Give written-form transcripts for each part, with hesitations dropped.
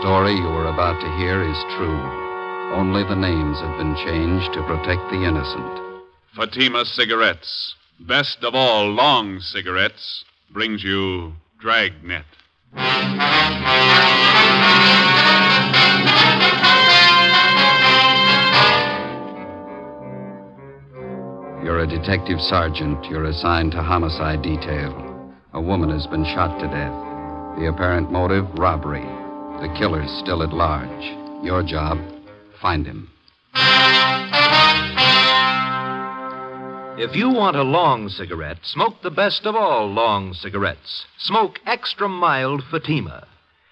story you are about to hear is true. Only the names have been changed to protect the innocent. Fatima Cigarettes, best of all long cigarettes, brings you Dragnet. You're a detective sergeant. You're assigned to homicide detail. A woman has been shot to death. The apparent motive, robbery. The killer's still at large. Your job, find him. If you want a long cigarette, smoke the best of all long cigarettes. Smoke extra mild Fatima.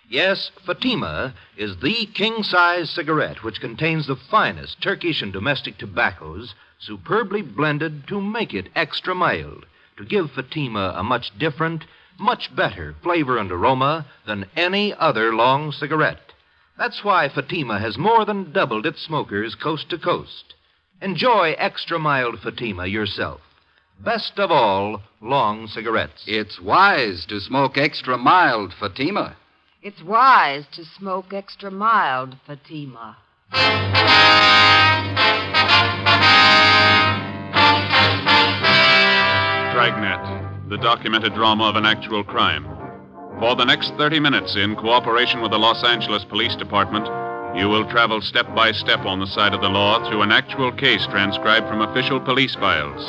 Yes, Fatima is the king-size cigarette which contains the finest Turkish and domestic tobaccos superbly blended to make it extra mild, to give Fatima a much different, much better flavor and aroma than any other long cigarette. That's why Fatima has more than doubled its smokers coast to coast. Enjoy extra mild Fatima yourself. Best of all, long cigarettes. It's wise to smoke extra mild Fatima. It's wise to smoke extra mild Fatima. Dragnet, the documented drama of an actual crime. For the next 30 minutes, in cooperation with the Los Angeles Police Department, you will travel step by step on the side of the law through an actual case transcribed from official police files.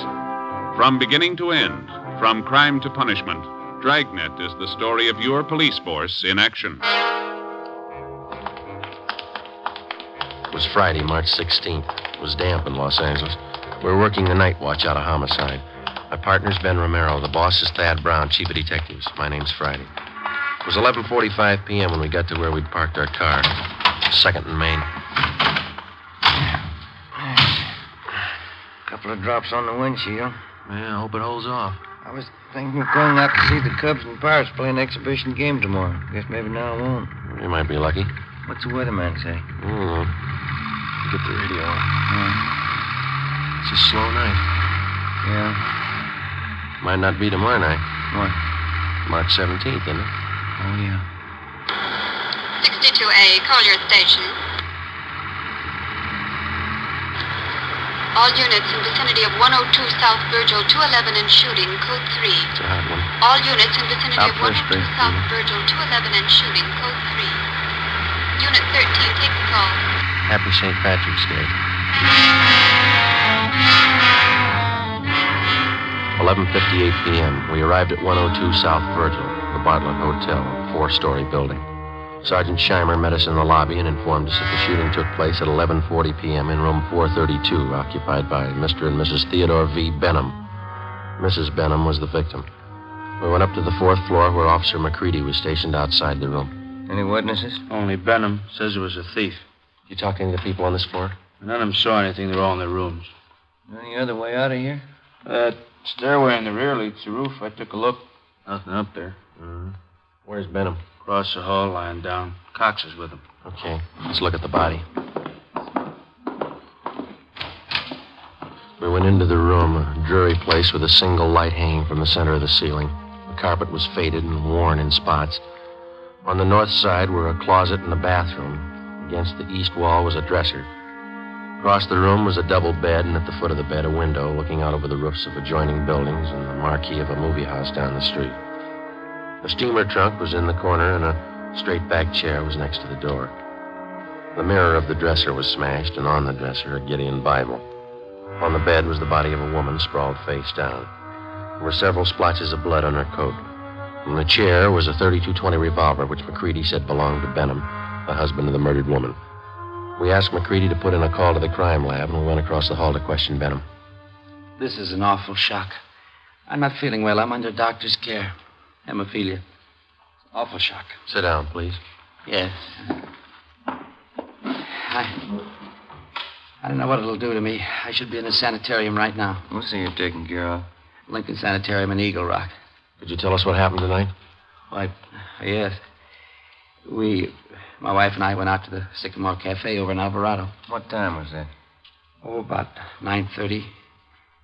From beginning to end, from crime to punishment, Dragnet is the story of your police force in action. It was Friday, March 16th. It was damp in Los Angeles. We were working the night watch out of homicide. My partner's Ben Romero. The boss is Thad Brown, chief of detectives. My name's Friday. It was 11:45 p.m. when we got to where we'd parked our car. 2nd and Main. Couple of drops on the windshield. Yeah, I hope it holds off. I was thinking of going out to see the Cubs and Pirates play an exhibition game tomorrow. Guess maybe now I won't. You might be lucky. What's the weatherman say? I don't know. Get the radio on. Yeah. It's a slow night. Yeah. Might not be tomorrow night. What? March 17th, isn't it? Oh, yeah. 62A, call your station. All units in vicinity of 102 South Virgil, 211 and shooting, code 3. It's a hot one. All units in vicinity Out of first, 102 Grace, South please. Virgil, 211 and shooting, code 3. Unit 13, take the call. Happy St. Patrick's Day. 11:58 p.m. We arrived at 102 South Virgil, the Bartlett Hotel, a 4-story building. Sergeant Scheimer met us in the lobby and informed us that the shooting took place at 11:40 p.m. in room 432, occupied by Mr. and Mrs. Theodore V. Benham. Mrs. Benham was the victim. We went up to the 4th floor where Officer McCready was stationed outside the room. Any witnesses? Only Benham says it was a thief. You talk to any of the people on this floor? None of them saw anything. They're all in their rooms. Any other way out of here? That stairway in the rear leads to the roof. I took a look. Nothing up there. Mm-hmm. Where's Benham? Across the hall, lying down. Cox is with him. Okay, let's look at the body. We went into the room, a dreary place with a single light hanging from the center of the ceiling. The carpet was faded and worn in spots. On the north side were a closet and a bathroom. Against the east wall was a dresser. Across the room was a double bed, and at the foot of the bed, a window looking out over the roofs of adjoining buildings and the marquee of a movie house down the street. A steamer trunk was in the corner, and a straight-back chair was next to the door. The mirror of the dresser was smashed, and on the dresser, a Gideon Bible. On the bed was the body of a woman sprawled face down. There were several splotches of blood on her coat. On the chair was a .32-20 revolver, which McCready said belonged to Benham, the husband of the murdered woman. We asked McCready to put in a call to the crime lab, and we went across the hall to question Benham. This is an awful shock. I'm not feeling well. I'm under doctor's care. Hemophilia. Awful shock. Sit down, please. Yes. I don't know what it'll do to me. I should be in a sanitarium right now. We'll see you taken care of. Lincoln Sanitarium in Eagle Rock. Could you tell us what happened tonight? Why, yes. My wife and I went out to the Sycamore Cafe over in Alvarado. What time was that? Oh, about 9:30.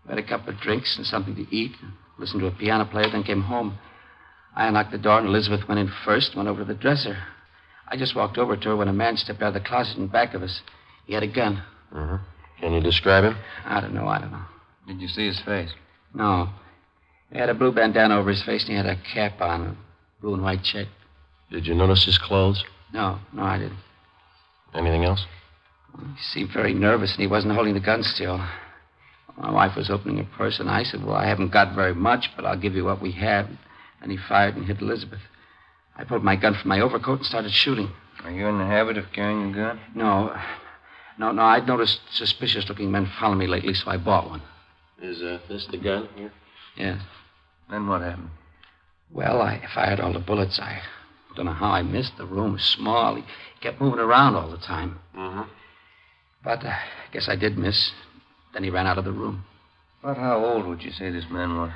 We had a couple of drinks and something to eat. Listened to a piano player, then came home. I unlocked the door, and Elizabeth went in first, went over to the dresser. I just walked over to her when a man stepped out of the closet in back of us. He had a gun. Mm-hmm. Can you describe him? I don't know. Did you see his face? No. He had a blue bandana over his face, and he had a cap on, a blue and white check. Did you notice his clothes? No, I didn't. Anything else? He seemed very nervous, and he wasn't holding the gun still. My wife was opening her purse, and I said, well, I haven't got very much, but I'll give you what we have. And he fired and hit Elizabeth. I pulled my gun from my overcoat and started shooting. Are you in the habit of carrying a gun? No, I'd noticed suspicious-looking men following me lately, so I bought one. Is this the gun here? Yes. Then what happened? Well, I fired all the bullets. I don't know how I missed. The room was small. He kept moving around all the time. Mm-hmm. But I guess I did miss. Then he ran out of the room. About how old would you say this man was?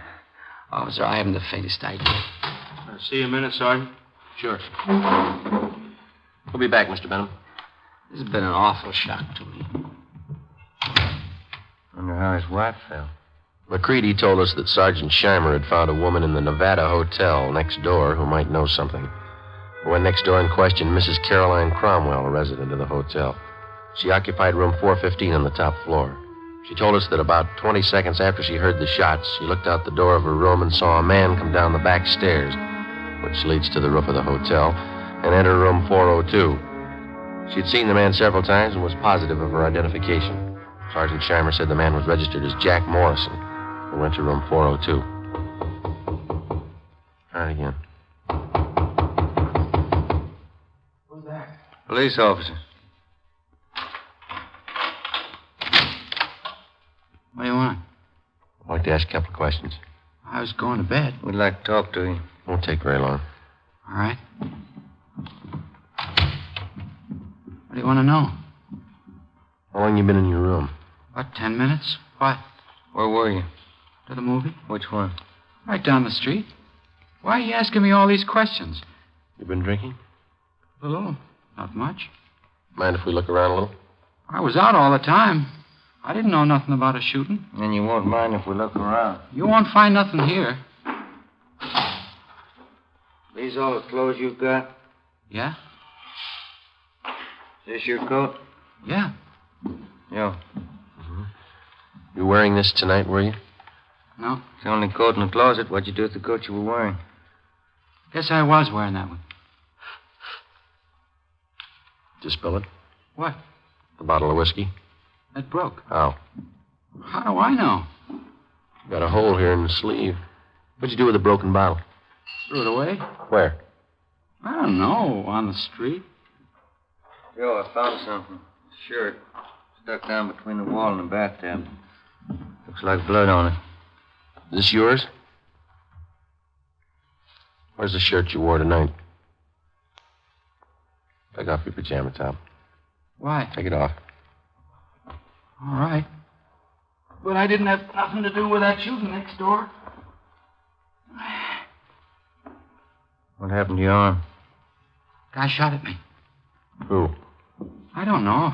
Officer, I haven't the faintest idea. See you a minute, Sergeant? Sure. We'll be back, Mr. Benham. This has been an awful shock to me. Wonder how his wife felt. McCready told us that Sergeant Scheimer had found a woman in the Nevada Hotel next door who might know something. We went next door and questioned Mrs. Caroline Cromwell, a resident of the hotel. She occupied room 415 on the top floor. She told us that about 20 seconds after she heard the shots, she looked out the door of her room and saw a man come down the back stairs, which leads to the roof of the hotel, and enter room 402. She'd seen the man several times and was positive of her identification. Sergeant Scheimer said the man was registered as Jack Morrison. We went to room 402. Try it again. Who's that? Police officer. What do you want? I'd like to ask a couple of questions. I was going to bed. We'd like to talk to you. Won't take very long. All right. What do you want to know? How long you been in your room? About 10 minutes. What? Where were you? To the movie? Which one? Right down the street. Why are you asking me all these questions? You been drinking? A little. Not much. Mind if we look around a little? I was out all the time. I didn't know nothing about a shooting. And you won't mind if we look around. You won't find nothing here. These all the clothes you've got? Yeah? Is this your coat? Yeah. Yeah. Mm-hmm. You wearing this tonight, were you? No. It's the only coat in the closet. What'd you do with the coat you were wearing? Guess I was wearing that one. Did you spill it? What? The bottle of whiskey? It broke. How? How do I know? Got a hole here in the sleeve. What'd you do with the broken bottle? Threw it away? Where? I don't know. On the street. Joe, I found something. A shirt. Stuck down between the wall and the bathtub. Looks like blood on it. Is this yours? Where's the shirt you wore tonight? Take off your pajama top. Why? Take it off. All right. But I didn't have nothing to do with that shooting next door. What happened to your arm? Guy shot at me. Who? I don't know.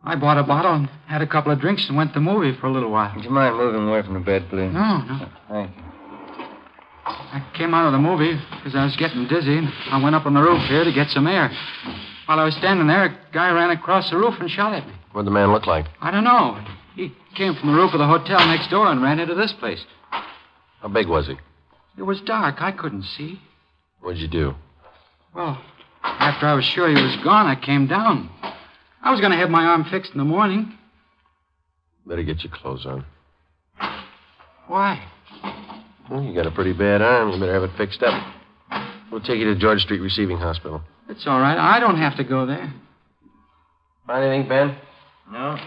I bought a bottle and had a couple of drinks and went to the movie for a little while. Would you mind moving away from the bed, please? No. Thank you. I came out of the movie because I was getting dizzy, and I went up on the roof here to get some air. While I was standing there, a guy ran across the roof and shot at me. What'd the man look like? I don't know. He came from the roof of the hotel next door and ran into this place. How big was he? It was dark. I couldn't see. What'd you do? Well, after I was sure he was gone, I came down. I was going to have my arm fixed in the morning. Better get your clothes on. Why? Well, you got a pretty bad arm. You better have it fixed up. We'll take you to George Street Receiving Hospital. It's all right. I don't have to go there. Find anything, Ben? No?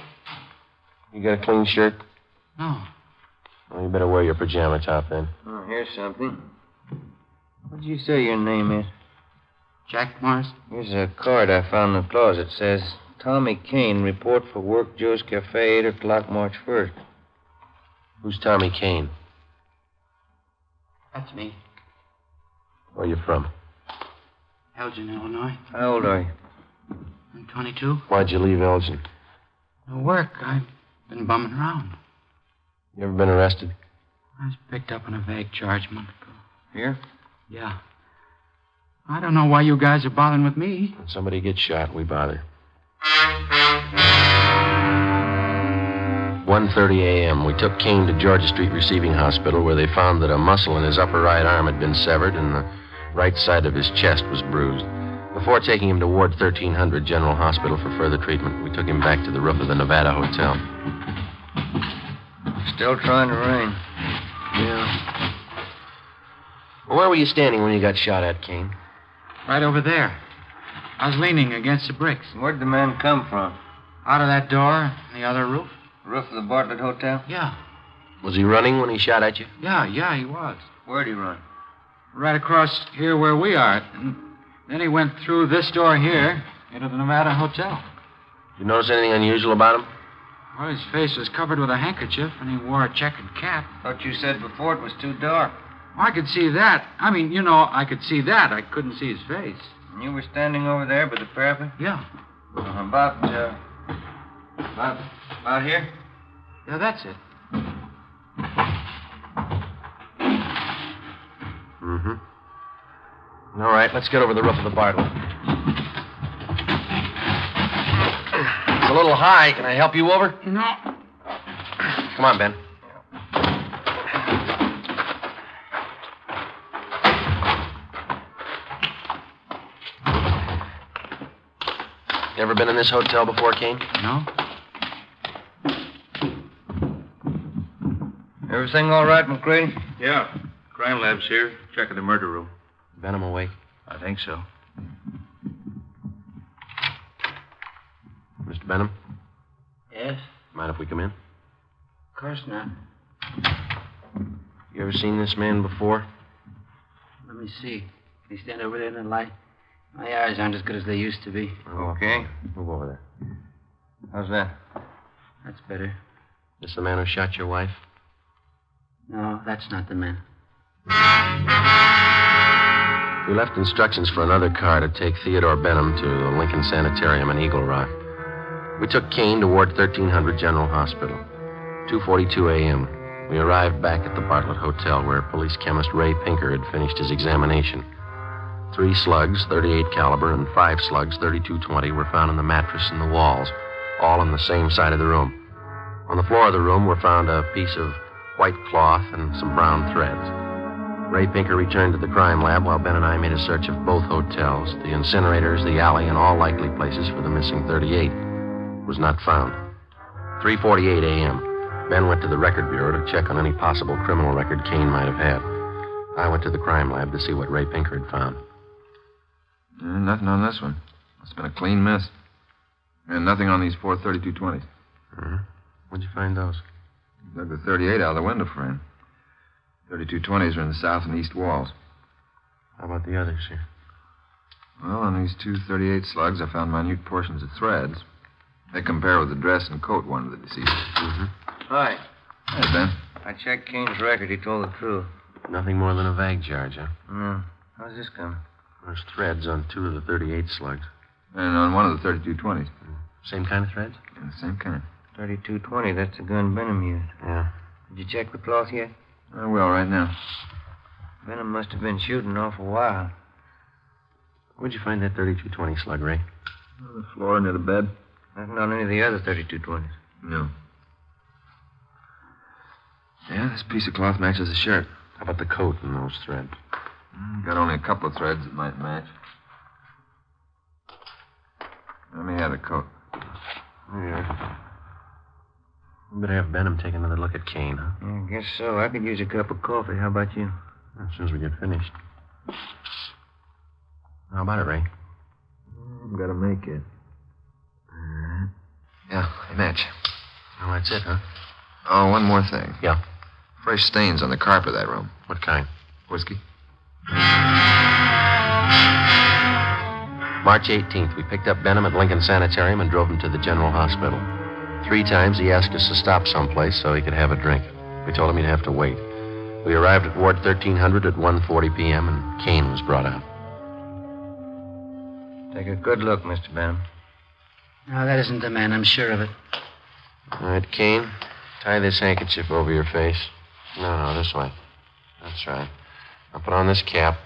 You got a clean shirt? No. Well, you better wear your pajama top then. Oh, here's something. What did you say your name is? Jack Morris? Here's a card I found in the closet. It says, Tommy Kane, report for work, Joe's Cafe, 8 o'clock, March 1st. Who's Tommy Kane? That's me. Where you from? Elgin, Illinois. How old are you? I'm 22. Why'd you leave Elgin? No work. I've been bumming around. You ever been arrested? I was picked up on a vague charge a month ago. Here? Yeah. I don't know why you guys are bothering with me. When somebody gets shot, we bother. 1:30 a.m. We took Kane to Georgia Street Receiving Hospital, where they found that a muscle in his upper right arm had been severed and the right side of his chest was bruised. Before taking him to Ward 1300 General Hospital for further treatment, we took him back to the roof of the Nevada Hotel. Still trying to rain. Yeah. Well, where were you standing when you got shot at, Kane? Right over there. I was leaning against the bricks. Where'd the man come from? Out of that door, the other roof? Roof of the Bartlett Hotel? Yeah. Was he running when he shot at you? Yeah, he was. Where'd he run? Right across here where we are. And then he went through this door here into the Nevada Hotel. You notice anything unusual about him? Well, his face was covered with a handkerchief, and he wore a checkered cap. Thought you said before it was too dark. Well, I could see that. I mean, I could see that. I couldn't see his face. And you were standing over there by the parapet? Yeah. About here? Yeah, that's it. Mm-hmm. All right, let's get over the roof of the Bartlett. It's a little high. Can I help you over? No. Come on, Ben. You ever been in this hotel before, Kane? No. Everything all right, McCready? Yeah. Crime lab's here. Checking the murder room. Benham awake? I think so. Mr. Benham? Yes? Mind if we come in? Of course not. You ever seen this man before? Let me see. Can you stand over there in the light? My eyes aren't as good as they used to be. Okay. Move over there. How's that? That's better. This the man who shot your wife? No, that's not the man. We left instructions for another car to take Theodore Benham to the Lincoln Sanitarium in Eagle Rock. We took Kane to Ward 1300 General Hospital. 2:42 a.m. We arrived back at the Bartlett Hotel, where police chemist Ray Pinker had finished his examination. 3 slugs, .38 caliber, and 5 slugs, .32-20, were found in the mattress and the walls, all on the same side of the room. On the floor of the room were found a piece of white cloth and some brown threads. Ray Pinker returned to the crime lab while Ben and I made a search of both hotels, the incinerators, the alley, and all likely places for the missing .38. It was not found. 3:48 a.m. Ben went to the record bureau to check on any possible criminal record Kane might have had. I went to the crime lab to see what Ray Pinker had found. Nothing on this one. It's been a clean miss. And nothing on these 4 .32-20s. Uh-huh. Where'd you find those? Dug the .38 out of the window frame. 32-20s are in the south and east walls. How about the others here? Well, on these 2 .38 slugs, I found minute portions of threads. They compare with the dress and coat worn of the deceased. Mm-hmm. Hi. Hey, Ben. I checked Kane's record. He told the truth. Nothing more than a vague charge, huh? No. How's this coming? There's threads on 2 of the .38 slugs. And on one of the 32-20s. Same kind of threads? Yeah, the same kind. 32-20. That's the gun Benham used. Yeah. Did you check the cloth yet? I will right now. Benham must have been shooting an awful while. Where'd you find that .32-20 slug, Ray? On the floor near the bed. Nothing on any of the other 32-20s. No. Yeah, this piece of cloth matches the shirt. How about the coat and those threads? Got only a couple of threads that might match. Let me have the coat. Yeah. We better have Benham take another look at Kane, huh? Yeah, I guess so. I could use a cup of coffee. How about you? As soon as we get finished. How about it, Ray? Gotta make it. Yeah, they match. Well, that's it, huh? Oh, one more thing. Yeah. Fresh stains on the carpet of that room. What kind? Whiskey? March 18th, we picked up Benham at Lincoln Sanitarium and drove him to the General Hospital. 3 times he asked us to stop someplace so he could have a drink. We told him he'd have to wait. We arrived at Ward 1300 at 1:40 p.m., and Kane was brought out. Take a good look, Mr. Benham. No, that isn't the man. I'm sure of it. All right, Kane, tie this handkerchief over your face. No, this way. That's right. Now put on this cap.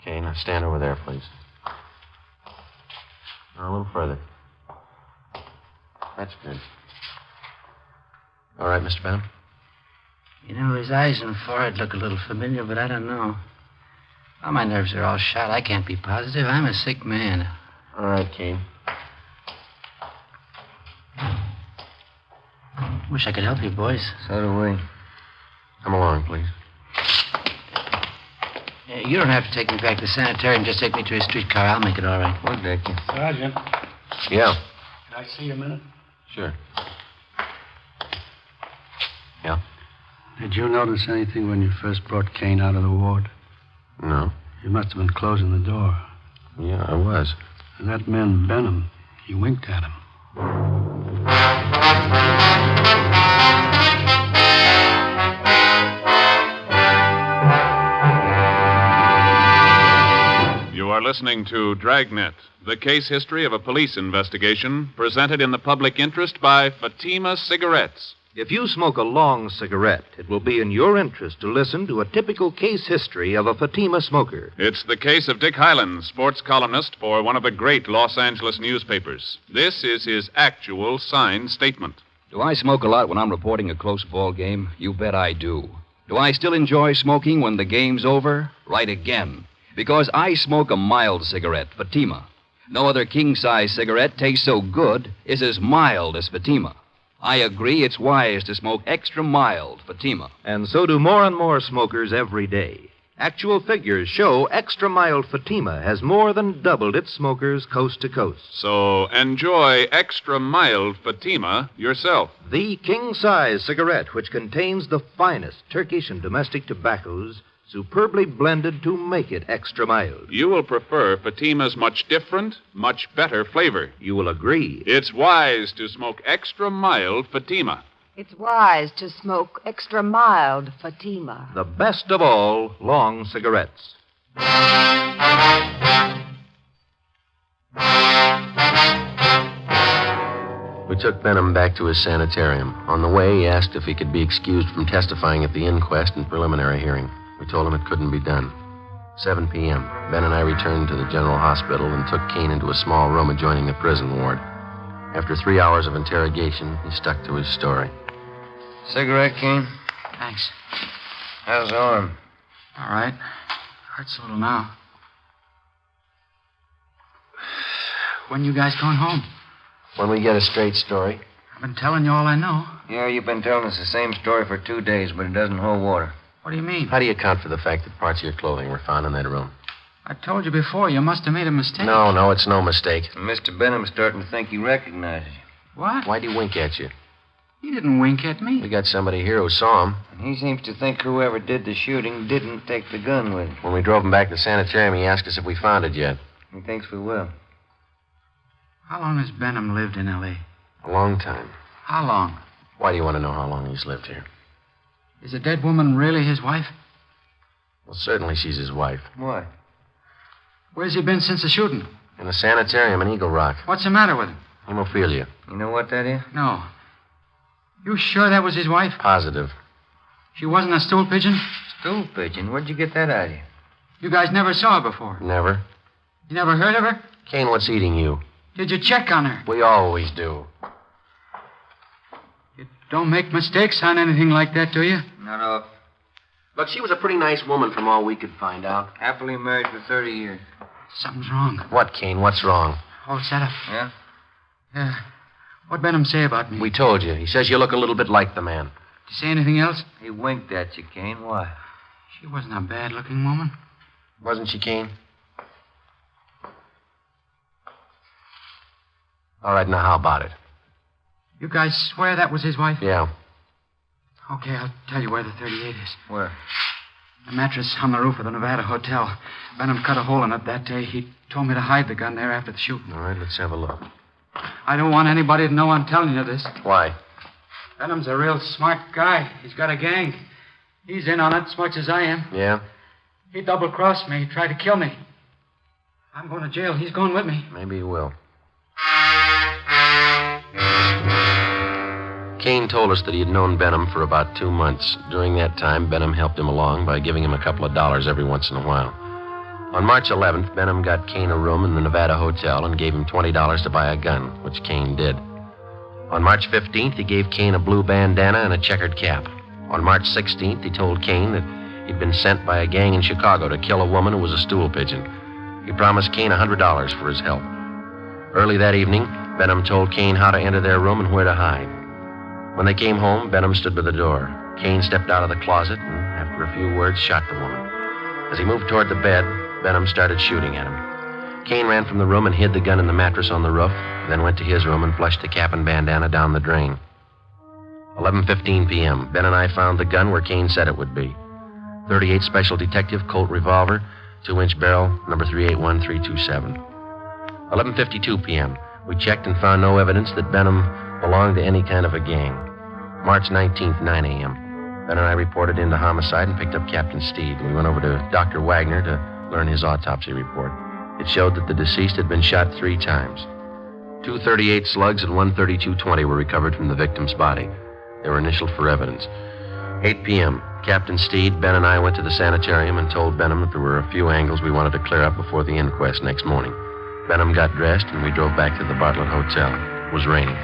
Okay, now stand over there, please. Now, a little further. That's good. All right, Mr. Benham? You know, his eyes and forehead look a little familiar, but I don't know. Well, my nerves are all shot. I can't be positive. I'm a sick man. All right, Kane. Wish I could help you, boys. So do we. Come along, please. You don't have to take me back to the sanitarium. Just take me to a streetcar. I'll make it all right. We'll take you. Sergeant, Yeah, can I see you a minute? sure. Yeah? Did you notice anything when you first brought Kane out of the ward? No. You must have been closing the door. Yeah, I was. And that man, Benham, he winked at him. You are listening to Dragnet, the case history of a police investigation presented in the public interest by Fatima Cigarettes. If you smoke a long cigarette, it will be in your interest to listen to a typical case history of a Fatima smoker. It's the case of Dick Hyland, sports columnist for one of the great Los Angeles newspapers. This is his actual signed statement. Do I smoke a lot when I'm reporting a close ball game? You bet I do. Do I still enjoy smoking when the game's over? Right again. Because I smoke a mild cigarette, Fatima. No other king-size cigarette tastes so good, is as mild as Fatima. I agree it's wise to smoke extra mild Fatima. And so do more and more smokers every day. Actual figures show extra mild Fatima has more than doubled its smokers coast to coast. So enjoy extra mild Fatima yourself. The king-size cigarette, which contains the finest Turkish and domestic tobaccos, superbly blended to make it extra mild. You will prefer Fatima's much different, much better flavor. You will agree. It's wise to smoke extra mild Fatima. It's wise to smoke extra mild Fatima. The best of all long cigarettes. We took Benham back to his sanitarium. On the way, he asked if he could be excused from testifying at the inquest and preliminary hearing. We told him it couldn't be done. 7 p.m. Ben and I returned to the general hospital and took Kane into a small room adjoining the prison ward. After 3 hours of interrogation, he stuck to his story. Cigarette, Kane? Thanks. How's the arm? All right. Hurts a little now. When you guys going home? When we get a straight story. I've been telling you all I know. Yeah, you've been telling us the same story for 2 days, but it doesn't hold water. What do you mean? How do you account for the fact that parts of your clothing were found in that room? I told you before. You must have made a mistake. No, it's no mistake. And Mr. Benham's starting to think he recognizes you. What? Why'd he wink at you? He didn't wink at me. We got somebody here who saw him. And he seems to think whoever did the shooting didn't take the gun with him. When we drove him back to the sanitarium, he asked us if we found it yet. He thinks we will. How long has Benham lived in L.A.? A long time. How long? Why do you want to know how long he's lived here? Is the dead woman really his wife? Well, certainly she's his wife. Why? Where's he been since the shooting? In the sanitarium in Eagle Rock. What's the matter with him? Hemophilia. You know what that is? No. You sure that was his wife? Positive. She wasn't a stool pigeon? Stool pigeon? Where'd you get that idea? You guys never saw her before. Never. You never heard of her? Kane, what's eating you? Did you check on her? We always do. You don't make mistakes on anything like that, do you? Not off. Look, she was a pretty nice woman from all we could find out. Happily married for 30 years. Something's wrong. What, Kane? What's wrong? All set up. Yeah? Yeah. What'd Benham say about me? We told you. He says you look a little bit like the man. Did he say anything else? He winked at you, Kane. Why? She wasn't a bad-looking woman. Wasn't she, Kane? All right, now how about it? You guys swear that was his wife? Yeah. Okay, I'll tell you where the 38 is. Where? The mattress on the roof of the Nevada Hotel. Benham cut a hole in it that day. He told me to hide the gun there after the shooting. All right, let's have a look. I don't want anybody to know I'm telling you this. Why? Benham's a real smart guy. He's got a gang. He's in on it as much as I am. Yeah? He double-crossed me. He tried to kill me. I'm going to jail. He's going with me. Maybe he will. Kane told us that he had known Benham for about 2 months. During that time, Benham helped him along by giving him a couple of dollars every once in a while. On March 11th, Benham got Kane a room in the Nevada Hotel and gave him $20 to buy a gun, which Kane did. On March 15th, he gave Kane a blue bandana and a checkered cap. On March 16th, he told Kane that he'd been sent by a gang in Chicago to kill a woman who was a stool pigeon. He promised Kane $100 for his help. Early that evening, Benham told Kane how to enter their room and where to hide. When they came home, Benham stood by the door. Kane stepped out of the closet and, after a few words, shot the woman. As he moved toward the bed, Benham started shooting at him. Kane ran from the room and hid the gun in the mattress on the roof, then went to his room and flushed the cap and bandana down the drain. 11:15 p.m., Ben and I found the gun where Kane said it would be. 38 Special Detective Colt revolver, 2-inch barrel, number 381327. 11:52 p.m., we checked and found no evidence that Benham belonged to any kind of a gang. March 19th, 9 a.m., Ben and I reported into homicide and picked up Captain Steed. We went over to Dr. Wagner to learn his autopsy report. It showed that the deceased had been shot 3 times. 2 .38 slugs and 1 .32-20 were recovered from the victim's body. They were initialed for evidence. 8 p.m., Captain Steed, Ben, and I went to the sanitarium and told Benham that there were a few angles we wanted to clear up before the inquest next morning. Benham got dressed, and we drove back to the Bartlett Hotel. It was raining.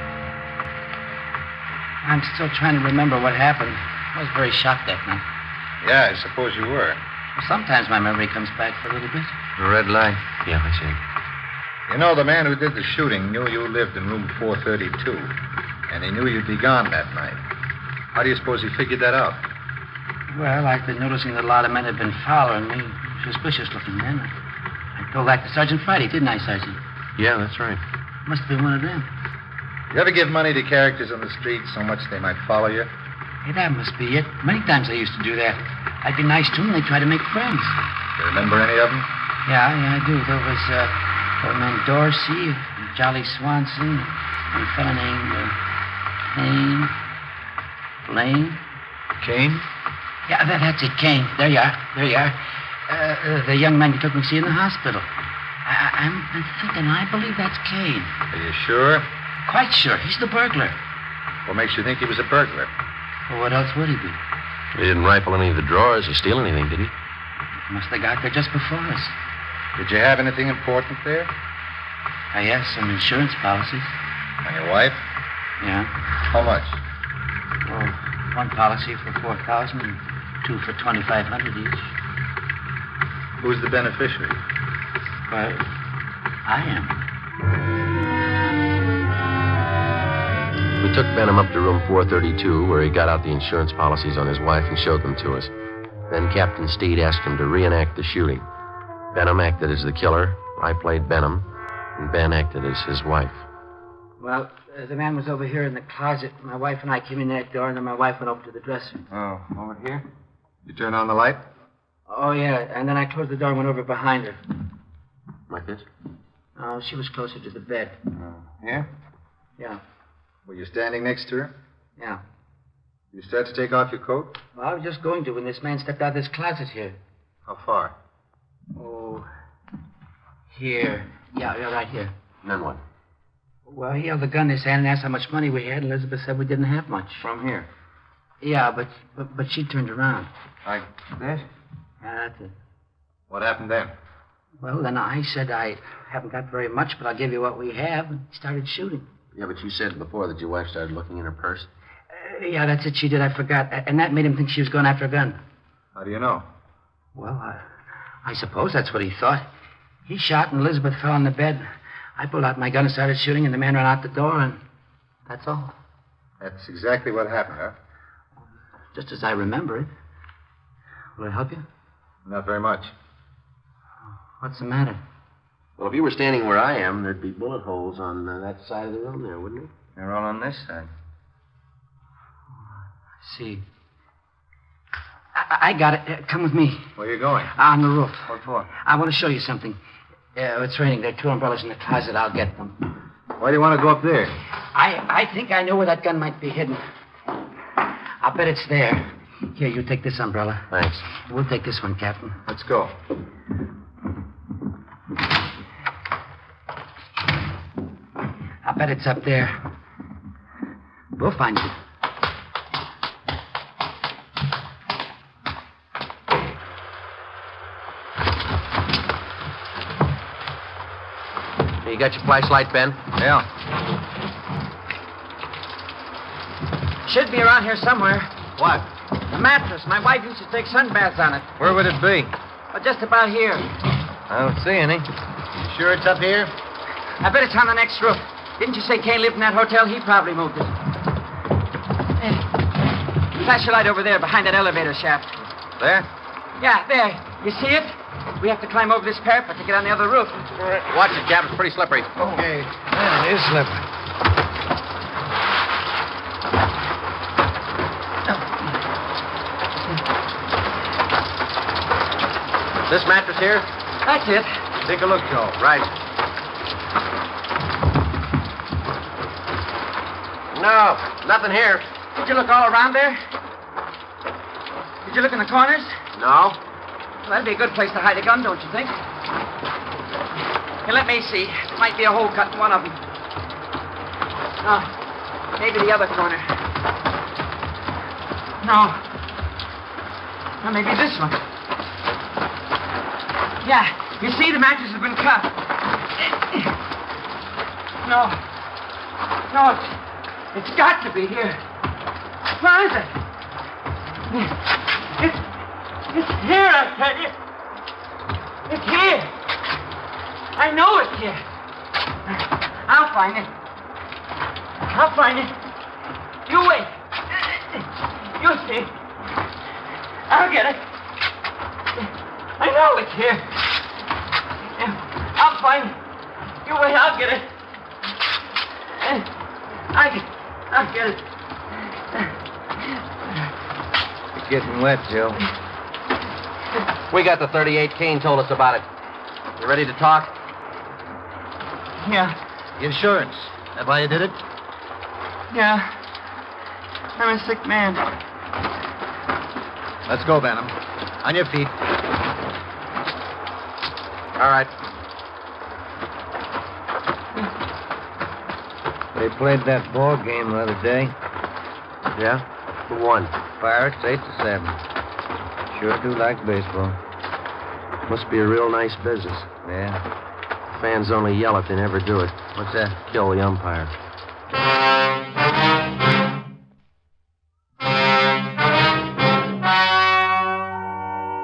I'm still trying to remember what happened. I was very shocked that night. Yeah, I suppose you were. Well, sometimes my memory comes back for a little bit. The red light? Yeah, I see. You know, the man who did the shooting knew you lived in room 432, and he knew you'd be gone that night. How do you suppose he figured that out? Well, I've been noticing that a lot of men have been following me. Suspicious-looking men. I told that to Sergeant Friday, didn't I, Sergeant? Yeah, that's right. Must have been one of them. You ever give money to characters on the street so much they might follow you? Hey, that must be it. Many times I used to do that. I'd be nice to them, and they'd try to make friends. You remember any of them? Yeah, I do. There was old man Dorsey, Jolly Swanson, and a fellow named Lane. Kane? Yeah, that's it, Kane. There you are. The young man you took me to see in the hospital. I'm thinking, I believe that's Kane. Are you sure? Quite sure. He's the burglar. What makes you think he was a burglar? Well, what else would he be? He didn't rifle any of the drawers or steal anything, did he? Must have got there just before us. Did you have anything important there? I have some insurance policies. On your wife? Yeah. How much? Oh, one policy for $4,000 and 2 for $2,500 each. Who's the beneficiary? Well, I am. We took Benham up to room 432, where he got out the insurance policies on his wife and showed them to us. Then Captain Steed asked him to reenact the shooting. Benham acted as the killer, I played Benham, and Ben acted as his wife. Well, the man was over here in the closet. My wife and I came in that door, and then my wife went over to the dresser. Oh, over here? You turn on the light? Oh, yeah, and then I closed the door and went over behind her. Like this? Oh, she was closer to the bed. Here? Yeah. Were you standing next to her? Yeah. You start to take off your coat? Well, I was just going to when this man stepped out of this closet here. How far? Oh, here. Yeah, right here. Then what? Well, he held the gun in his hand and asked how much money we had. Elizabeth said we didn't have much. From here? Yeah, but she turned around. Like this? Yeah, that's it. What happened then? Well, then I said I haven't got very much, but I'll give you what we have, and started shooting. Yeah, but you said before that your wife started looking in her purse. Yeah, that's it. She did. I forgot. And that made him think she was going after a gun. How do you know? Well, I suppose that's what he thought. He shot, and Elizabeth fell on the bed. I pulled out my gun and started shooting, and the man ran out the door, and that's all. That's exactly what happened, huh? Just as I remember it. Will it help you? Not very much. What's the matter? Well, if you were standing where I am, there'd be bullet holes on that side of the room there, wouldn't it? They're all on this side. I see. I got it. Come with me. Where are you going? On the roof. What for? I want to show you something. It's raining. There are 2 umbrellas in the closet. I'll get them. Why do you want to go up there? I think I know where that gun might be hidden. I'll bet it's there. Here, you take this umbrella. Thanks. We'll take this one, Captain. Let's go. I'll bet it's up there. We'll find you. You got your flashlight, Ben? Yeah. Should be around here somewhere. What? The mattress. My wife used to take sunbaths on it. Where would it be? But just about here. I don't see any. You sure it's up here? I bet it's on the next roof. Didn't you say Kane lived in that hotel? He probably moved it. Hey, flash your light over there behind that elevator shaft. There? Yeah, there. You see it? We have to climb over this parapet to get on the other roof. Watch it, Cap. It's pretty slippery. Okay. Yeah, it is slippery. This mattress here? That's it. Take a look, Joe. Right. No, nothing here. Did you look all around there? Did you look in the corners? No. Well, that'd be a good place to hide a gun, don't you think? Here, let me see. There might be a hole cut in one of them. No. Maybe the other corner. No. Well, maybe this one. Yeah. You see, the mattress has been cut. No. No, it's got to be here. Where is it? It's here, I tell you. It's here. I know it's here. I'll find it. I'll find it. You wait. You'll see. I'll get it. I know it's here. I'll find it. You wait, I'll get it. I'll get it. It's getting wet, Joe. We got the 38. Kane told us about it. You ready to talk? Yeah. Insurance. That why you did it? Yeah. I'm a sick man. Let's go, Benham. On your feet. All right. They played that ball game the other day. Yeah? Who won? Pirates 8-7. Sure do like baseball. Must be a real nice business. Yeah. Fans only yell if they never do it. What's that? Kill the umpire.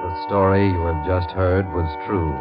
The story you have just heard was true.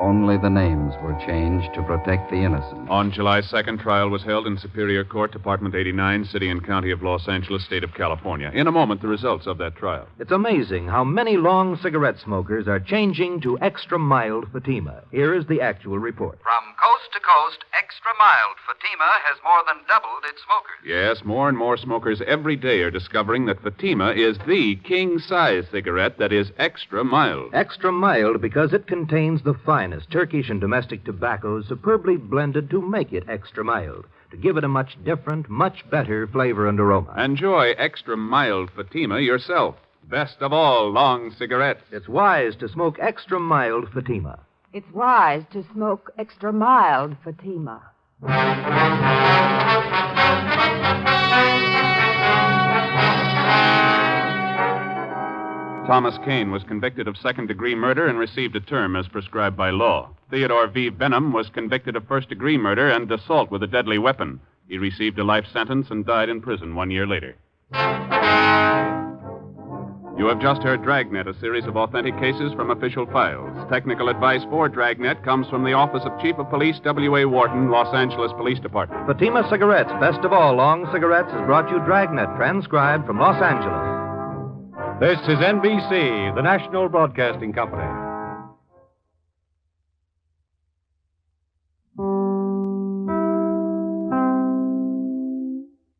Only the names were changed to protect the innocent. On July 2nd, trial was held in Superior Court, Department 89, City and County of Los Angeles, State of California. In a moment, the results of that trial. It's amazing how many long cigarette smokers are changing to extra mild Fatima. Here is the actual report. From coast to coast, extra mild Fatima has more than doubled its smokers. Yes, more and more smokers every day are discovering that Fatima is the king-size cigarette that is extra mild. Extra mild because it contains the finest Turkish and domestic tobaccos superbly blended to make it extra mild, to give it a much different, much better flavor and aroma. Enjoy extra mild Fatima yourself. Best of all, long cigarettes. It's wise to smoke extra mild Fatima. It's wise to smoke extra mild Fatima. Thomas Kane was convicted of second-degree murder and received a term as prescribed by law. Theodore V. Benham was convicted of first-degree murder and assault with a deadly weapon. He received a life sentence and died in prison 1 year later. You have just heard Dragnet, a series of authentic cases from official files. Technical advice for Dragnet comes from the Office of Chief of Police W.A. Wharton, Los Angeles Police Department. Fatima Cigarettes, best of all long cigarettes, has brought you Dragnet, transcribed from Los Angeles. This is NBC, the national broadcasting company.